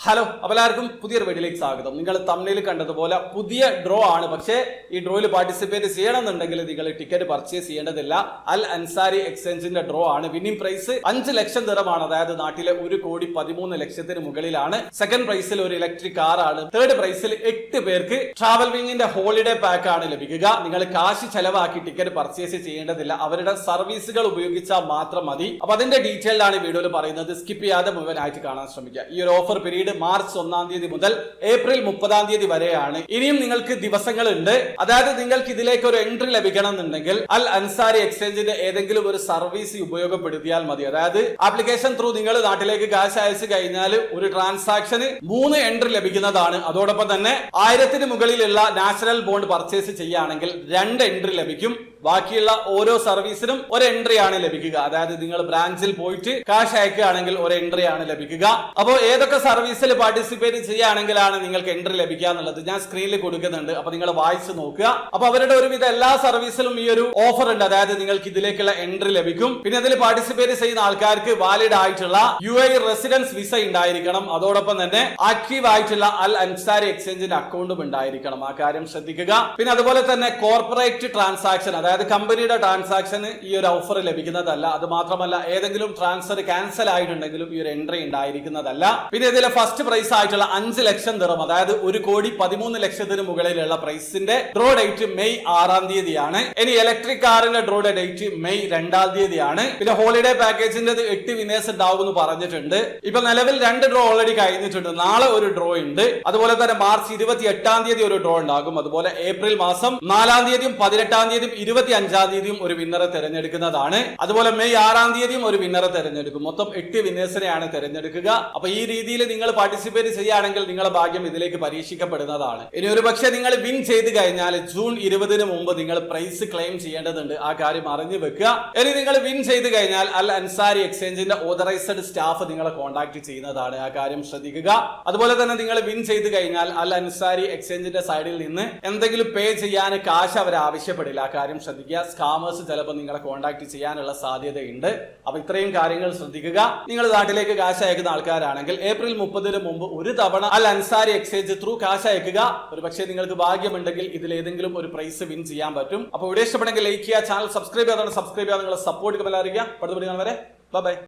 Hello, എല്ലാവർക്കും പുതിയൊരു വീഡിയോയിലേക്ക് സ്വാഗതം. നിങ്ങൾ തമ്മിൽ കണ്ടതുപോലെ പുതിയ ഡ്രോ ആണ്. പക്ഷേ ഈ ഡ്രോയിൽ പാർട്ടിസിപ്പേറ്റ് ചെയ്യണമെന്നുണ്ടെങ്കിൽ നിങ്ങൾ ടിക്കറ്റ് പർച്ചേസ് ചെയ്യേണ്ടതില്ല. അൽ അൻസാരി എക്സ്ചേഞ്ചിന്റെ ഡ്രോ ആണ്. വിന്നിംഗ് പ്രൈസ് 5 ലക്ഷം ദിറമാണ്. അതായത് നാട്ടിലെ 1,13,00,000 മുകളിലാണ്. സെക്കൻഡ് പ്രൈസിൽ ഒരു ഇലക്ട്രിക് കാർ ആണ്. തേർഡ് പ്രൈസിൽ 8 പേർക്ക് ട്രാവൽ വിങ്ങിന്റെ ഹോളിഡേ പാക്ക് ആണ് ലഭിക്കുക. നിങ്ങൾ കാശ് ചെലവാക്കി ടിക്കറ്റ് പർച്ചേസ് ചെയ്യേണ്ടതില്ല. അവരുടെ സർവീസുകൾ ഉപയോഗിച്ചാൽ മാത്രം മതി. അപ്പൊ അതിന്റെ ഡീറ്റെയിൽ ആണ് വീഡിയോയിൽ പറയുന്നത്. സ്കിപ്പ് ചെയ്യാതെ മുഴുവനായിട്ട് കാണാൻ ശ്രമിക്കുക. ഈ ഒരു ഓഫർ പീരീഡ് മാർച്ച് 1-ാം തീയതി മുതൽ ഏപ്രിൽ 30-ാം തീയതി വരെയാണ്. ഇനിയും നിങ്ങൾക്ക് ദിവസങ്ങളുണ്ട്. അതായത് നിങ്ങൾക്ക് ഇതിലേക്ക് ഒരു എൻട്രി ലഭിക്കണം എന്നുണ്ടെങ്കിൽ അൽ അൻസാരി എക്സ്ചേഞ്ചിന്റെ ഏതെങ്കിലും ഒരു സർവീസ് ഉപയോഗപ്പെടുത്തിയാൽ മതി. അതായത് ആപ്ലിക്കേഷൻ ത്രൂ നിങ്ങൾ നാട്ടിലേക്ക് കാശ് അയച്ചു കഴിഞ്ഞാൽ ഒരു ട്രാൻസാക്ഷന് 3 എൻട്രി ലഭിക്കുന്നതാണ്. അതോടൊപ്പം തന്നെ 1000-ന് മുകളിലുള്ള നാഷണൽ ബോണ്ട് പർച്ചേസ് ചെയ്യുകയാണെങ്കിൽ 2 എൻട്രി ലഭിക്കും. ബാക്കിയുള്ള ഓരോ സർവീസിനും ഒരു എൻട്രി ആണ് ലഭിക്കുക. അതായത് നിങ്ങൾ ബ്രാഞ്ചിൽ പോയിട്ട് കാശ് അയക്കുകയാണെങ്കിൽ ഒരു എൻട്രി ആണ് ലഭിക്കുക. അപ്പോൾ ഏതൊക്കെ സർവീസിൽ പാർട്ടിസിപ്പേറ്റ് ചെയ്യുകയാണെങ്കിലാണ് നിങ്ങൾക്ക് എൻട്രി ലഭിക്കുക എന്നുള്ളത് ഞാൻ സ്ക്രീനിൽ കൊടുക്കുന്നുണ്ട്. അപ്പൊ നിങ്ങൾ വായിച്ച് നോക്കുക. അപ്പൊ അവരുടെ ഒരുവിധ എല്ലാ സർവീസിലും ഈ ഒരു ഓഫർ ഉണ്ട്. അതായത് നിങ്ങൾക്ക് ഇതിലേക്കുള്ള എൻട്രി ലഭിക്കും. പിന്നെ അതിൽ പാർട്ടിസിപ്പേറ്റ് ചെയ്യുന്ന ആൾക്കാർക്ക് വാലിഡ് ആയിട്ടുള്ള UAE റെസിഡൻസ് വിസ ഉണ്ടായിരിക്കണം. അതോടൊപ്പം തന്നെ ആക്റ്റീവ് ആയിട്ടുള്ള അൽ അൻസാരി എക്സ്ചേഞ്ചിന്റെ അക്കൗണ്ടും ഉണ്ടായിരിക്കണം. ആ കാര്യം ശ്രദ്ധിക്കുക. പിന്നെ അതുപോലെ തന്നെ കോർപ്പറേറ്റ് ട്രാൻസാക്ഷൻ, അതായത് കമ്പനിയുടെ ട്രാൻസാക്ഷന് ഈ ഒരു ഓഫർ ലഭിക്കുന്നതല്ല. അത് മാത്രമല്ല ഏതെങ്കിലും ട്രാൻസ്ഫർ ക്യാൻസൽ ആയിട്ടുണ്ടെങ്കിലും ഈ ഒരു എൻട്രി ഉണ്ടായിരിക്കുന്നതല്ല. പിന്നെ ഇതിലെ ഫസ്റ്റ് പ്രൈസ് ആയിട്ടുള്ള 5 ലക്ഷം ദിറം, അതായത് 1,13,00,000 മുകളിലുള്ള പ്രൈസിന്റെ ഡ്രോ ഡേറ്റ് മെയ് 6-ാം തീയതിയാണ്. ഇനി ഇലക്ട്രിക് കാറിന്റെ ഡ്രോ ഡേറ്റ് മെയ് 2-ാം തീയതിയാണ്. പിന്നെ ഹോളിഡേ പാക്കേജിന്റെ 8 വിന്നേഴ്സ് ഉണ്ടാവും എന്ന് പറഞ്ഞിട്ടുണ്ട്. ഇപ്പൊ നിലവിൽ 2 ഡ്രോ ഓൾറെഡി കഴിഞ്ഞിട്ടുണ്ട്. നാളെ ഒരു ഡ്രോ ഉണ്ട്. അതുപോലെ തന്നെ മാർച്ച് 28-ാം തീയതി ഒരു ഡ്രോ ഉണ്ടാകും. അതുപോലെ ഏപ്രിൽ മാസം 4-ാം തീയതിയും 18-ാം തീയതിയും 25-ാം തീയതിയും ഒരു വിന്നറെ തെരഞ്ഞെടുക്കുന്നതാണ്. അതുപോലെ മെയ് 6-ാം തീയതിയും ഒരു വിന്നറെ തെരഞ്ഞെടുക്കും. മൊത്തം 8 വിന്നേഴ്സിനെയാണ് തെരഞ്ഞെടുക്കുക. അപ്പൊ ഈ രീതിയിൽ നിങ്ങൾ പാർട്ടിസിപ്പേറ്റ് ചെയ്യുകയാണെങ്കിൽ നിങ്ങളുടെ ഭാഗ്യം ഇതിലേക്ക് പരീക്ഷിക്കപ്പെടുന്നതാണ്. ഇനി ഒരു പക്ഷേ നിങ്ങൾ വിൻ ചെയ്ത് കഴിഞ്ഞാൽ ജൂൺ 20-ന് മുമ്പ് നിങ്ങൾ പ്രൈസ് ക്ലെയിം ചെയ്യേണ്ടതുണ്ട്. ആ കാര്യം അറിഞ്ഞു വെക്കുക. ഇനി നിങ്ങൾ വിൻ ചെയ്ത് കഴിഞ്ഞാൽ അൽ അൻസാരി എക്സ്ചേഞ്ചിന്റെ ഓതറൈസ്ഡ് സ്റ്റാഫ് നിങ്ങളെ കോൺടാക്ട് ചെയ്യുന്നതാണ്. ആ കാര്യം ശ്രദ്ധിക്കുക. അതുപോലെ തന്നെ നിങ്ങൾ വിൻ ചെയ്ത് കഴിഞ്ഞാൽ അൽ അൻസാരി എക്സ്ചേഞ്ചിന്റെ സൈഡിൽ നിന്ന് എന്തെങ്കിലും പേ ചെയ്യാൻ കാശ് അവർ ആവശ്യപ്പെടില്ല. ആ കാര്യം ശ്രദ്ധിക്കുക. സ്കാമേഴ്സ് ചിലപ്പോൾ നിങ്ങളെ കോൺടാക്ട് ചെയ്യാനുള്ള സാധ്യതയുണ്ട്. അപ്പൊ ഇത്രയും കാര്യങ്ങൾ ശ്രദ്ധിക്കുക. നിങ്ങൾ നാട്ടിലേക്ക് കാശ് അയക്കുന്ന ആൾക്കാരാണെങ്കിൽ ഏപ്രിൽ 30-ന് മുമ്പ് ഒരു തവണ അൽ അൻസാരി എക്സ്ചേഞ്ച് ത്രൂ കാശ് അയക്കുക. ഒരു പക്ഷേ നിങ്ങൾക്ക് ഭാഗ്യമുണ്ടെങ്കിൽ ഇതിൽ ഏതെങ്കിലും ഒരു പ്രൈസ് വിൻ ചെയ്യാൻ പറ്റും. അപ്പോൾ വീഡിയോ ഇഷ്ടപ്പെടുമെങ്കിൽ ലൈക്ക് ചെയ്യുക, ചാനൽ സബ്സ്ക്രൈബ് ചെയ്യാതെ സബ്സ്ക്രൈബ് ചെയ്യാൻ നിങ്ങളെ സപ്പോർട്ട് അറിയിക്കുക. അടുത്ത വീഡിയോ വരെ ബൈ.